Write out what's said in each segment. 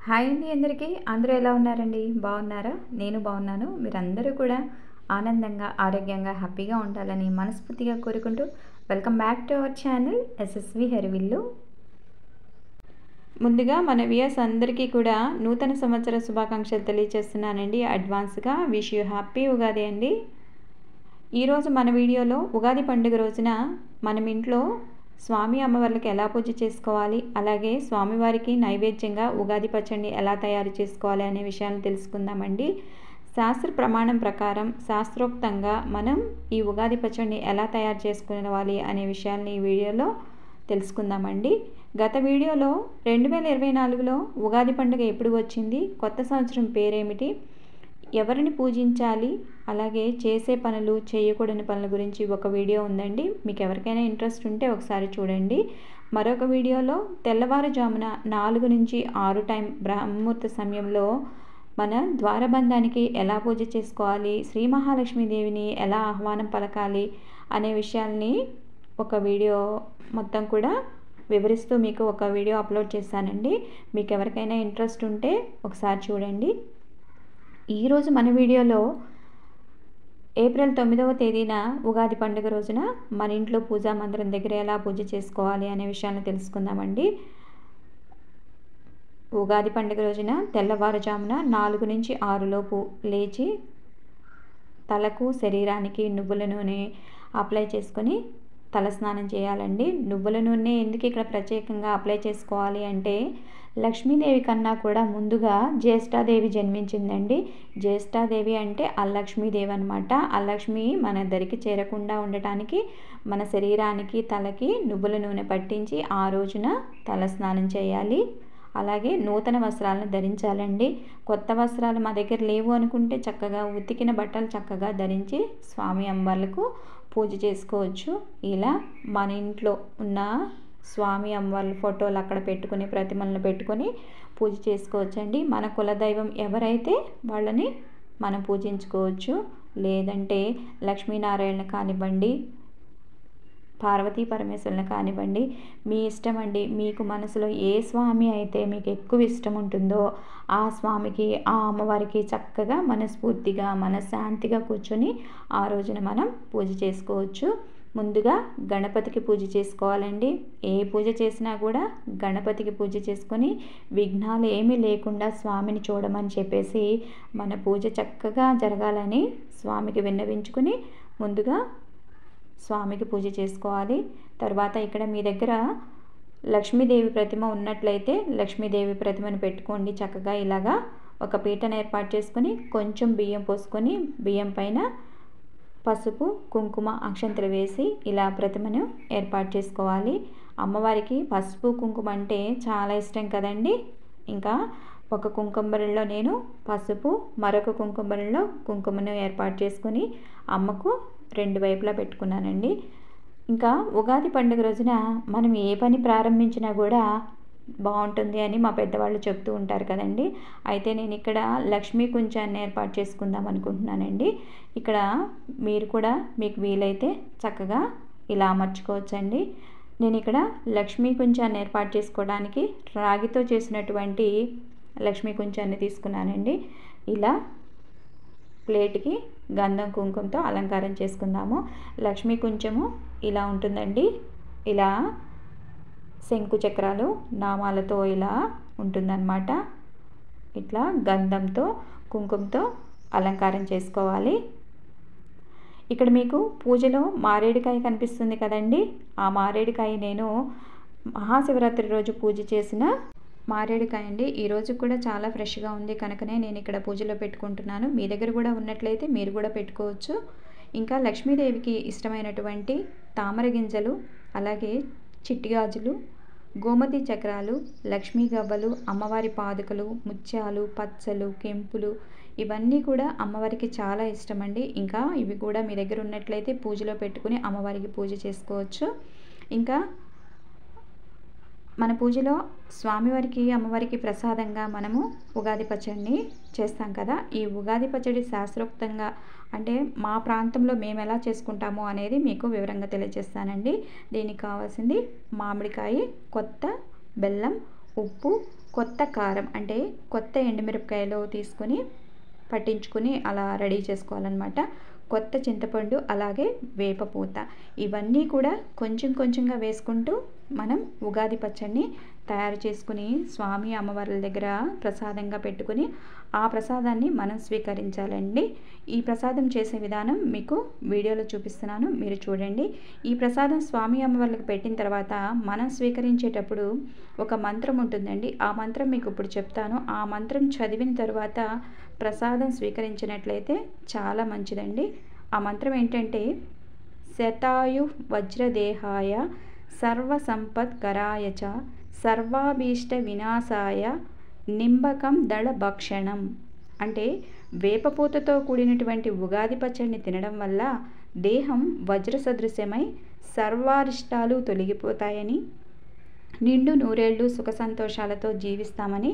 Hi అండి అందరికీ. అందరూ ఎలా ఉన్నారండి? బాగున్నారా? నేను బాగున్నాను. మీరందరూ కూడా ఆనందంగా, ఆరోగ్యంగా, హ్యాపీగా ఉండాలని మనస్ఫూర్తిగా కోరుకుంటూ welcome back to our channel SSV హరివిల్లు. ముందుగా మన వ్యూయర్స్ అందరికీ కూడా నూతన సంవత్సర శుభాకాంక్షలు తెలియజేస్తున్నానండి. అడ్వాన్స్గా విష్ యూ హ్యాపీ ఉగాది అండి. ఈరోజు మన వీడియోలో ఉగాది పండుగ రోజున మనం ఇంట్లో స్వామి అమ్మవార్లకి ఎలా పూజ చేసుకోవాలి, అలాగే స్వామివారికి నైవేద్యంగా ఉగాది పచ్చడిని ఎలా తయారు చేసుకోవాలి అనే విషయాన్ని తెలుసుకుందామండి. శాస్త్ర ప్రమాణం ప్రకారం శాస్త్రోక్తంగా మనం ఈ ఉగాది పచ్చడిని ఎలా తయారు చేసుకోవాలి అనే విషయాన్ని ఈ వీడియోలో తెలుసుకుందామండి. గత వీడియోలో 2024లో ఉగాది పండుగ ఎప్పుడు వచ్చింది, కొత్త సంవత్సరం పేరేమిటి, ఎవరిని పూజించాలి, అలాగే చేసే పనులు, చేయకూడని పనుల గురించి ఒక వీడియో ఉందండి. మీకు ఎవరికైనా ఇంట్రెస్ట్ ఉంటే ఒకసారి చూడండి. మరొక వీడియోలో తెల్లవారుజామున 4 నుంచి 6 టైం బ్రహ్మముహూర్త సమయంలో మన ద్వారబంధానికి ఎలా పూజ చేసుకోవాలి, శ్రీ మహాలక్ష్మీదేవిని ఎలా ఆహ్వానం పలకాలి అనే విషయాల్ని ఒక వీడియో మొత్తం కూడా వివరిస్తూ మీకు ఒక వీడియో అప్లోడ్ చేశానండి. మీకు ఎవరికైనా ఇంట్రెస్ట్ ఉంటే ఒకసారి చూడండి. ఈరోజు మన వీడియోలో ఏప్రిల్ 9వ తేదీన ఉగాది పండుగ రోజున మన ఇంట్లో పూజా మందిరం దగ్గర ఎలా పూజ చేసుకోవాలి అనే విషయాన్ని తెలుసుకుందామండి. ఉగాది పండుగ రోజున తెల్లవారుజామున 4 నుంచి 6 లోపు లేచి తలకు, శరీరానికి నువ్వుల నూనె అప్లై చేసుకొని తలస్నానం చేయాలండి. నువ్వుల నూనె ఎందుకు ఇక్కడ ప్రత్యేకంగా అప్లై చేసుకోవాలి అంటే, లక్ష్మీదేవి కన్నా కూడా ముందుగా జ్యేష్ఠాదేవి జన్మించిందండి. జ్యేష్ఠాదేవి అంటే అలక్ష్మీదేవి అనమాట. అలక్ష్మి మన దరికి చేరకుండా ఉండటానికి మన శరీరానికి, తలకి నువ్వుల నూనె పట్టించి ఆ రోజున తలస్నానం చేయాలి. అలాగే నూతన వస్త్రాలను ధరించాలండి. కొత్త వస్త్రాలు మా దగ్గర లేవు అనుకుంటే చక్కగా ఉతికిన బట్టలు చక్కగా ధరించి స్వామి అమ్మవార్లకు పూజ చేసుకోవచ్చు. ఇలా మన ఇంట్లో ఉన్న స్వామి అమ్మవార్ల ఫోటోలు అక్కడ పెట్టుకుని, ప్రతిమలను పెట్టుకొని పూజ చేసుకోవచ్చండి. మన కులదైవం ఎవరైతే వాళ్ళని మనం పూజించుకోవచ్చు. లేదంటే లక్ష్మీనారాయణ కానివ్వండి, పార్వతీ పరమేశ్వరులను కానివ్వండి, మీ ఇష్టం అండి. మీకు మనసులో ఏ స్వామి అయితే మీకు ఎక్కువ ఇష్టం ఉంటుందో ఆ స్వామికి, ఆ అమ్మవారికి చక్కగా మనస్ఫూర్తిగా, మనశ్శాంతిగా కూర్చొని ఆ రోజున మనం పూజ చేసుకోవచ్చు. ముందుగా గణపతికి పూజ చేసుకోవాలండి. ఏ పూజ చేసినా కూడా గణపతికి పూజ చేసుకొని విఘ్నాలు ఏమీ లేకుండా స్వామిని చూడమని చెప్పేసి మన పూజ చక్కగా జరగాలని స్వామికి విన్నవించుకుని ముందుగా స్వామికి పూజ చేసుకోవాలి. తర్వాత ఇక్కడ మీ దగ్గర లక్ష్మీదేవి ప్రతిమ ఉన్నట్లయితే లక్ష్మీదేవి ప్రతిమను పెట్టుకోండి. చక్కగా ఇలాగా ఒక పీటను ఏర్పాటు చేసుకొని కొంచెం బియ్యం పోసుకొని బియ్యం పైన పసుపు, కుంకుమ, అక్షంతలు వేసి ఇలా ప్రతిమను ఏర్పాటు చేసుకోవాలి. అమ్మవారికి పసుపు, కుంకుమ అంటే చాలా ఇష్టం కదండి. ఇంకా ఒక కుంకుమబరిలో నేను పసుపు, మరొక కుంకుమబరిలో కుంకుమను ఏర్పాటు చేసుకొని అమ్మకు 2 వైపులా పెట్టుకున్నానండి. ఇంకా ఉగాది పండుగ రోజున మనం ఏ పని ప్రారంభించినా కూడా బాగుంటుంది అని మా పెద్దవాళ్ళు చెప్తూ ఉంటారు కదండి. అయితే నేను ఇక్కడ లక్ష్మీ కుంచాన్ని ఏర్పాటు చేసుకుందాం అనుకుంటున్నానండి. ఇక్కడ మీరు కూడా మీకు వీలైతే చక్కగా ఇలా అమర్చుకోవచ్చండి. నేను ఇక్కడ లక్ష్మీ కుంచాన్ని ఏర్పాటు చేసుకోవడానికి రాగితో చేసినటువంటి లక్ష్మీ కుంచాన్ని తీసుకున్నానండి. ఇలా ప్లేట్కి గంధం, కుంకుమతో అలంకారం చేసుకుందాము. లక్ష్మీ కుంచము ఇలా ఉంటుందండి. ఇలా శంకు చక్రాలు నామాలతో ఇలా ఉంటుందన్నమాట. ఇట్లా గంధంతో, కుంకుమతో అలంకారం చేసుకోవాలి. ఇక్కడ మీకు పూజలో మారేడుకాయ కనిపిస్తుంది కదండి. ఆ మారేడుకాయ నేను మహాశివరాత్రి రోజు పూజ చేసిన మారేడుకాయ అండి. ఈరోజు కూడా చాలా ఫ్రెష్గా ఉంది కనుకనే నేను ఇక్కడ పూజలో పెట్టుకుంటున్నాను. మీ దగ్గర కూడా ఉన్నట్లయితే మీరు కూడా పెట్టుకోవచ్చు. ఇంకా లక్ష్మీదేవికి ఇష్టమైనటువంటి తామర గింజలు, అలాగే చిట్టి గాజులు, గోమతి చక్రాలు, లక్ష్మీ గవ్వలు, అమ్మవారి పాదుకలు, ముత్యాలు, పచ్చలు, కెంపులు ఇవన్నీ కూడా అమ్మవారికి చాలా ఇష్టమండి. ఇంకా ఇవి కూడా మీ దగ్గర ఉన్నట్లయితే పూజలో పెట్టుకుని అమ్మవారికి పూజ చేసుకోవచ్చు. ఇంకా మన పూజలో స్వామివారికి, అమ్మవారికి ప్రసాదంగా మనము ఉగాది పచ్చడిని చేస్తాం కదా. ఈ ఉగాది పచ్చడి శాస్త్రోక్తంగా అంటే మా ప్రాంతంలో మేము ఎలా చేసుకుంటామో అనేది మీకు వివరంగా తెలియజేస్తానండి. దీనికి కావాల్సింది మామిడికాయ, కొత్త బెల్లం, ఉప్పు, కొత్త కారం అంటే కొత్త ఎండుమిరపకాయలు తీసుకొని పట్టించుకుని అలా రెడీ చేసుకోవాలన్నమాట. కొత్త చింతపండు, అలాగే వేపపూత, ఇవన్నీ కూడా కొంచెం కొంచెంగా వేసుకుంటూ మనం ఉగాది పచ్చడిని తయారు చేసుకుని స్వామి అమ్మవార్ల దగ్గర ప్రసాదంగా పెట్టుకుని ఆ ప్రసాదాన్ని మనం స్వీకరించాలండి. ఈ ప్రసాదం చేసే విధానం మీకు వీడియోలో చూపిస్తున్నాను, మీరు చూడండి. ఈ ప్రసాదం స్వామి అమ్మవార్లకు పెట్టిన తర్వాత మనం స్వీకరించేటప్పుడు ఒక మంత్రం ఉంటుందండి. ఆ మంత్రం మీకు ఇప్పుడు చెప్తాను. ఆ మంత్రం చదివిన తర్వాత ప్రసాదం స్వీకరించినట్లయితే చాలా మంచిదండి. ఆ మంత్రం ఏంటంటే, శతాయు వజ్రదేహాయ సర్వసంపత్కరాయ చ సర్వాభీష్ట వినాశాయ నింబకం దళ భక్షణం. అంటే వేపపూతతో కూడినటువంటి ఉగాది పచ్చడిని తినడం వల్ల దేహం వజ్ర సదృశ్యమై సర్వారిష్టాలు తొలగిపోతాయని, నిండు నూరేళ్ళు సుఖ సంతోషాలతో జీవిస్తామని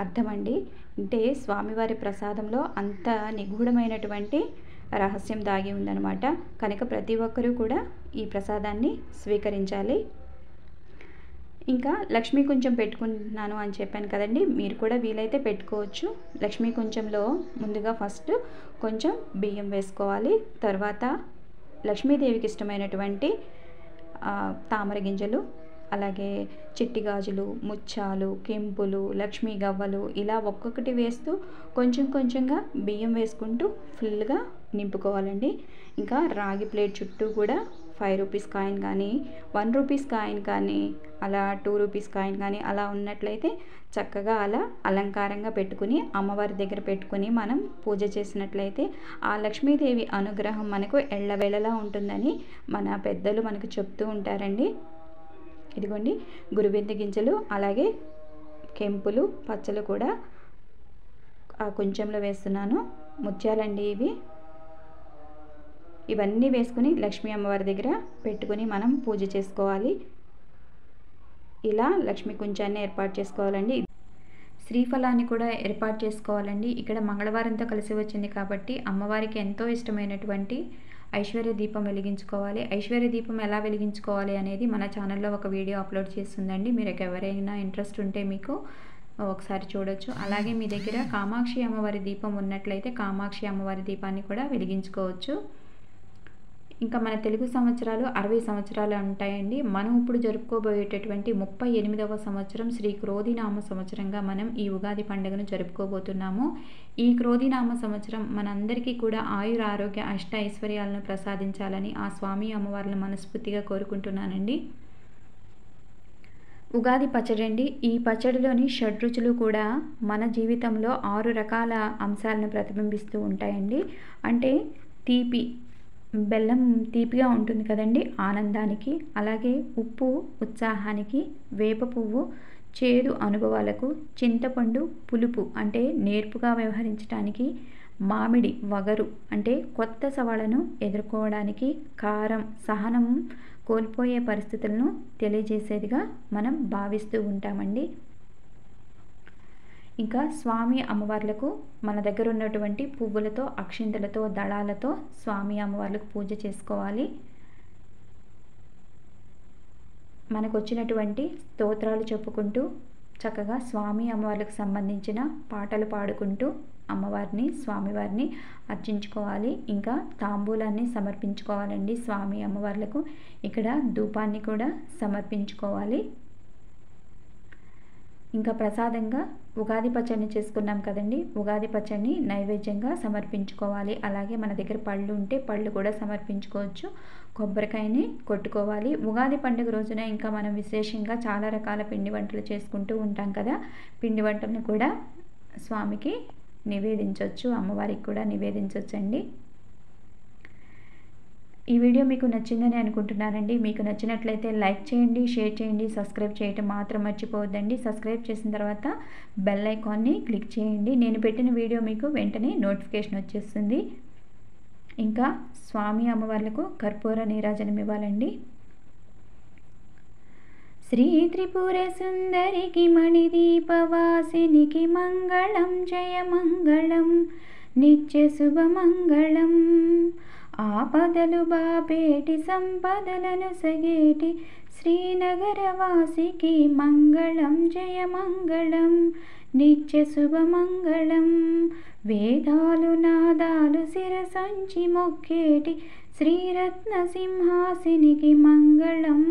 అర్థమండి. అంటే స్వామివారి ప్రసాదంలో అంత నిగూఢమైనటువంటి రహస్యం దాగి ఉందన్నమాట. కనుక ప్రతి ఒక్కరూ కూడా ఈ ప్రసాదాన్ని స్వీకరించాలి. ఇంకా లక్ష్మీ కుంచం పెట్టుకుంటున్నాను అని చెప్పాను కదండి, మీరు కూడా వీలైతే పెట్టుకోవచ్చు. లక్ష్మీ కుంచంలో ముందుగా ఫస్ట్ కొంచెం బియ్యం వేసుకోవాలి. తర్వాత లక్ష్మీదేవికి ఇష్టమైనటువంటి తామర గింజలు, అలాగే చిట్టి గాజులు, ముత్యాలు, కెంపులు, లక్ష్మీ గవ్వలు, ఇలా ఒక్కొక్కటి వేస్తూ కొంచెం కొంచెంగా బియ్యం వేసుకుంటూ ఫుల్గా నింపుకోవాలండి. ఇంకా రాగి ప్లేట్ చుట్టూ కూడా 5 రూపీస్ కాయిన్ కానీ, 1 రూపీస్ కాయిన్ కానీ, అలా 2 రూపీస్ కాయిన్ కానీ అలా ఉన్నట్లయితే చక్కగా అలా అలంకారంగా పెట్టుకుని అమ్మవారి దగ్గర పెట్టుకుని మనం పూజ చేసినట్లయితే ఆ లక్ష్మీదేవి అనుగ్రహం మనకు ఎళ్ళవేళలా ఉంటుందని మన పెద్దలు మనకు చెప్తూ ఉంటారండి. ఇదిగోండి గురువింద గింజలు, అలాగే కెంపులు, పచ్చలు కూడా ఆ కొంచెంలో వేస్తున్నాను. ముత్యాలండి ఇవి. ఇవన్నీ వేసుకుని లక్ష్మీ అమ్మవారి దగ్గర పెట్టుకుని మనం పూజ చేసుకోవాలి. ఇలా లక్ష్మీ కుంచాన్ని ఏర్పాటు చేసుకోవాలండి. శ్రీఫలాన్ని కూడా ఏర్పాటు చేసుకోవాలండి. ఇక్కడ మంగళవారంతో కలిసి వచ్చింది కాబట్టి అమ్మవారికి ఎంతో ఇష్టమైనటువంటి ఐశ్వర్య దీపం వెలిగించుకోవాలి. ఐశ్వర్య దీపం ఎలా వెలిగించుకోవాలి అనేది మన ఛానల్లో ఒక వీడియో అప్లోడ్ చేస్తుందండి. మీరు ఎవరైనా ఇంట్రెస్ట్ ఉంటే మీకు ఒకసారి చూడొచ్చు. అలాగే మీ దగ్గర కామాక్షి అమ్మవారి దీపం ఉన్నట్లయితే కామాక్షి అమ్మవారి దీపాన్ని కూడా వెలిగించుకోవచ్చు. ఇంకా మన తెలుగు సంవత్సరాలు 60 సంవత్సరాలు ఉంటాయండి. మనం ఇప్పుడు జరుపుకోబోయేటటువంటి 38వ సంవత్సరం శ్రీ క్రోధినామ సంవత్సరంగా మనం ఈ ఉగాది పండుగను జరుపుకోబోతున్నాము. ఈ క్రోధినామ సంవత్సరం మనందరికీ కూడా ఆయుర ఆరోగ్య అష్ట ఐశ్వర్యాలను ప్రసాదించాలని ఆ స్వామి అమ్మవార్లను మనస్ఫూర్తిగా కోరుకుంటున్నానండి. ఉగాది పచ్చడి అండి. ఈ పచ్చడిలోని షడ్రుచులు కూడా మన జీవితంలో 6 రకాల అంశాలను ప్రతిబింబిస్తూ ఉంటాయండి. అంటే తీపి, బెల్లం తీపిగా ఉంటుంది కదండి, ఆనందానికి. అలాగే ఉప్పు ఉత్సాహానికి, వేప పువ్వు చేదు అనుభవాలకు, చింతపండు పులుపు అంటే నేర్పుగా వ్యవహరించడానికి, మామిడి వగరు అంటే కొత్త సవాళ్ళను ఎదుర్కోవడానికి, కారం సహనం కోల్పోయే పరిస్థితులను తెలియజేసేదిగా మనం భావిస్తూ ఉంటామండి. ఇంకా స్వామి అమ్మవార్లకు మన దగ్గర ఉన్నటువంటి పువ్వులతో, అక్షింతలతో, దళాలతో స్వామి అమ్మవార్లకు పూజ చేసుకోవాలి. మనకు వచ్చినటువంటి స్తోత్రాలు చెప్పుకుంటూ చక్కగా స్వామి అమ్మవార్లకు సంబంధించిన పాటలు పాడుకుంటూ అమ్మవారిని, స్వామివారిని అర్చించుకోవాలి. ఇంకా తాంబూలాన్ని సమర్పించుకోవాలండి స్వామి అమ్మవార్లకు. ఇక్కడ ధూపాన్ని కూడా సమర్పించుకోవాలి. ఇంకా ప్రసాదంగా ఉగాది పచ్చడిని చేసుకున్నాం కదండి, ఉగాది పచ్చడిని నైవేద్యంగా సమర్పించుకోవాలి. అలాగే మన దగ్గర పళ్ళు ఉంటే పళ్ళు కూడా సమర్పించుకోవచ్చు. కొబ్బరికాయని కొట్టుకోవాలి. ఉగాది పండుగ రోజున ఇంకా మనం విశేషంగా చాలా రకాల పిండి వంటలు చేసుకుంటూ ఉంటాం కదా, పిండి వంటలను కూడా స్వామికి నివేదించవచ్చు, అమ్మవారికి కూడా నివేదించవచ్చండి. ఈ వీడియో మీకు నచ్చిందని అనుకుంటున్నానండి. మీకు నచ్చినట్లయితే లైక్ చేయండి, షేర్ చేయండి, సబ్స్క్రైబ్ చేయటం మాత్రం మర్చిపోవద్దండి. సబ్స్క్రైబ్ చేసిన తర్వాత బెల్ ఐకాన్ని క్లిక్ చేయండి. నేను పెట్టిన వీడియో మీకు వెంటనే నోటిఫికేషన్ వచ్చేస్తుంది. ఇంకా స్వామి అమ్మవార్లకు కర్పూర నీరాజనం ఇవ్వాలండి. శ్రీ త్రిపుర సుందరికి మణిదీపవాసినికి మంగళం, జయ మంగళం, నిత్య శుభమంగళం. ఆపదలు బాపేటి సంపదలను సగేటి శ్రీనగరవాసికి మంగళం జయమంగళం నిత్య శుభమంగళం. వేదాలు నాదాలు శిరసంచి మొక్కేటి శ్రీరత్న సింహాసినికి మంగళం.